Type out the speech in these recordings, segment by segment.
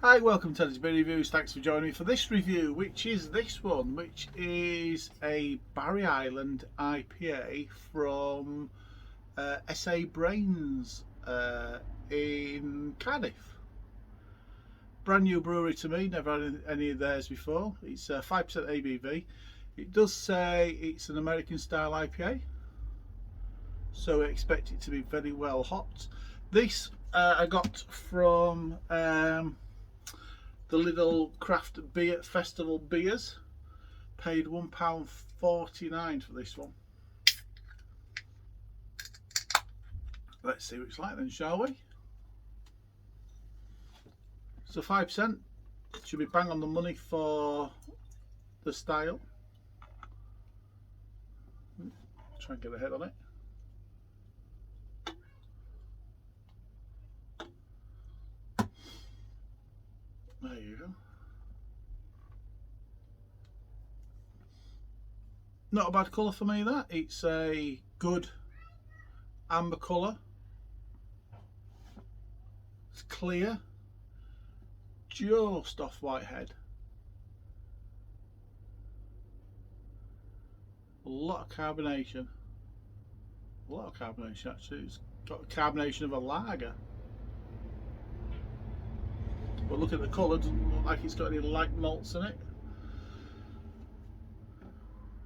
Hi, welcome to Untappd Reviews. Thanks for joining me for this review, which is this one, which is a Barry Island IPA from SA Brains in Cardiff. Brand new brewery to me, never had any of theirs before. It's 5% ABV. It does say it's an American style IPA, so I expect it to be very well hopped. This I got from the Lidl Craft Beer Festival beers. Paid £1.49 for this one. Let's see what it's like then, shall we? So 5% should be bang on the money for the style. Try and get a head on it. There you go. Not a bad colour for me, that. It's a good amber colour. It's clear. Just off whitehead. A lot of carbonation. A lot of carbonation actually. It's got a carbonation of a lager. But look at the colour, doesn't look like it's got any light malts in it.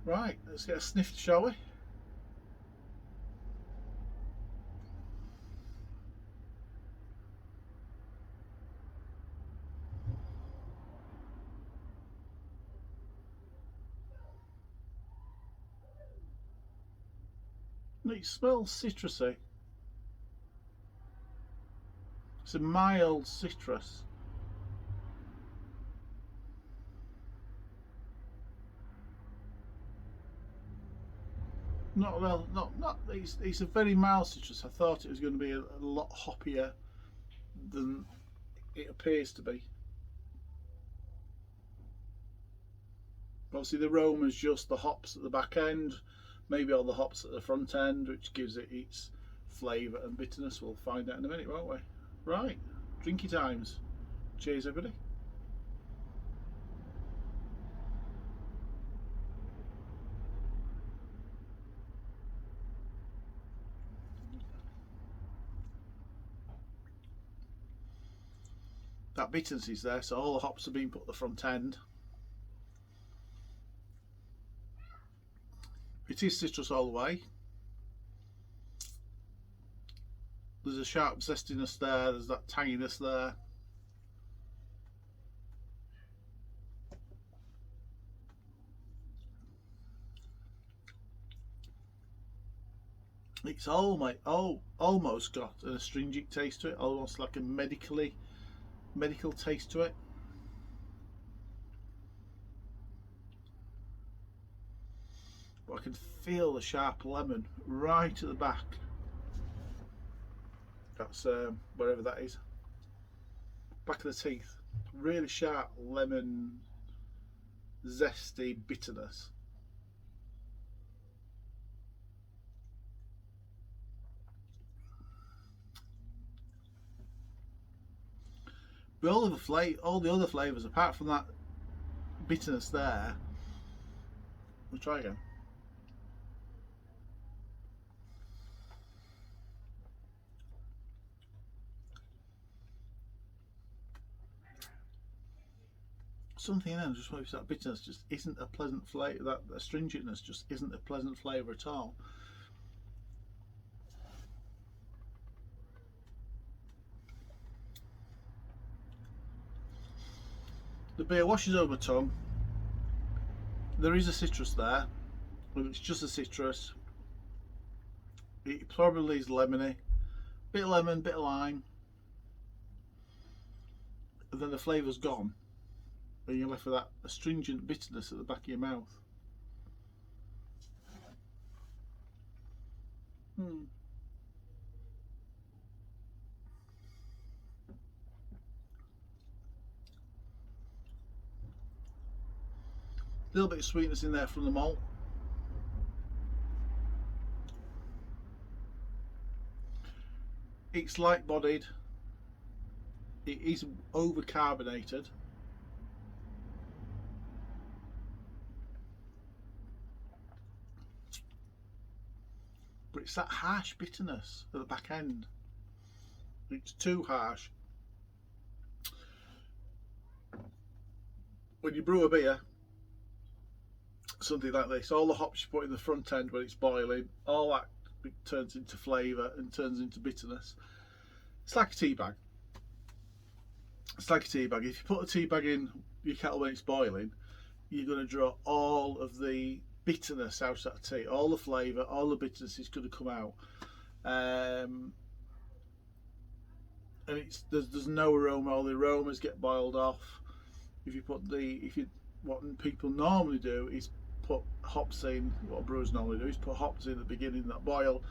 Right, let's get a sniff, shall we? It smells citrusy. It's a mild citrus. Not well, not. It's a very mild citrus. I thought it was going to be a lot hoppier than it appears to be. Obviously, the aroma is just the hops at the back end, maybe all the hops at the front end, which gives it its flavour and bitterness. We'll find out in a minute, won't we? Right, drinky times. Cheers, everybody. That bitterness is there, so all the hops are being put at the front end. It is citrus all the way. There's a sharp zestiness there, there's that tanginess there. It's almost got an astringent taste to it, almost like a medical taste to it. But I can feel the sharp lemon right at the back. That's wherever that is. Back of the teeth. Really sharp lemon, zesty bitterness. But all the other flavours, apart from that bitterness there. We'll try again. Something in there just makes that bitterness just isn't a pleasant flavour. That astringentness just isn't a pleasant flavour at all. The beer washes over my tongue. There is a citrus there, but it's just a citrus. It probably is lemony. Bit of lemon, bit of lime. And then the flavour's gone. And you're left with that astringent bitterness at the back of your mouth. A little bit of sweetness in there from the malt. It's light bodied. It is over carbonated. But it's that harsh bitterness at the back end. It's too harsh. When you brew a beer, something like this, all the hops you put in the front end when it's boiling, all that turns into flavour and turns into bitterness. It's like a tea bag. It's like a tea bag. If you put a tea bag in your kettle when it's boiling, you're going to draw all of the bitterness out of that tea. All the flavour, all the bitterness is going to come out. And there's no aroma. All the aromas get boiled off. What people normally do is put hops in. What brewers normally do is put hops in at the beginning of that boil.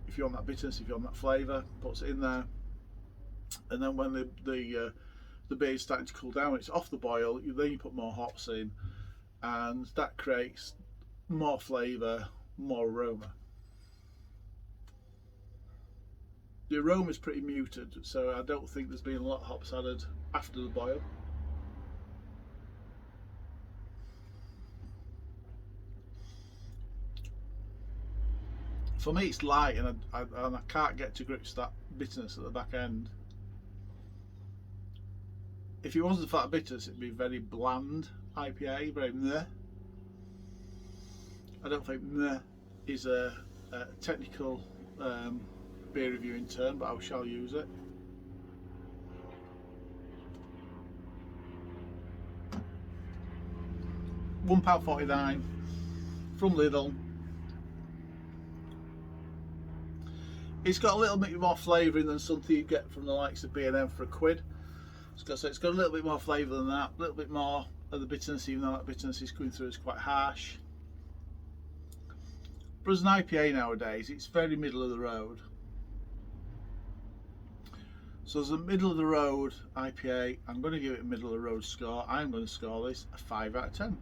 If you want that bitterness, if you want that flavour, puts it in there. And then when the beer is starting to cool down, it's off the boil. Then you put more hops in, and that creates more flavour, more aroma. The aroma is pretty muted, so I don't think there's been a lot of hops added after the boil. For me, it's light, and I can't get to grips with that bitterness at the back end. If it wasn't for that bitterness, it'd be very bland IPA, very meh. I don't think meh is a technical beer reviewing term, but I shall use it. £1.49 from Lidl. It's got a little bit more flavouring than something you get from the likes of B&M for £1. So it's got a little bit more flavour than that, a little bit more of the bitterness, even though that bitterness is coming through is quite harsh. But as an IPA nowadays, it's very middle of the road. So as a middle of the road IPA, I'm going to give it a middle of the road score. I'm going to score this a 5 out of 10.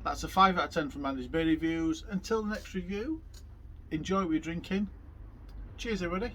That's a 5 out of 10 from Andy's Beer Reviews. Until the next review, enjoy what you're drinking. Cheers everybody.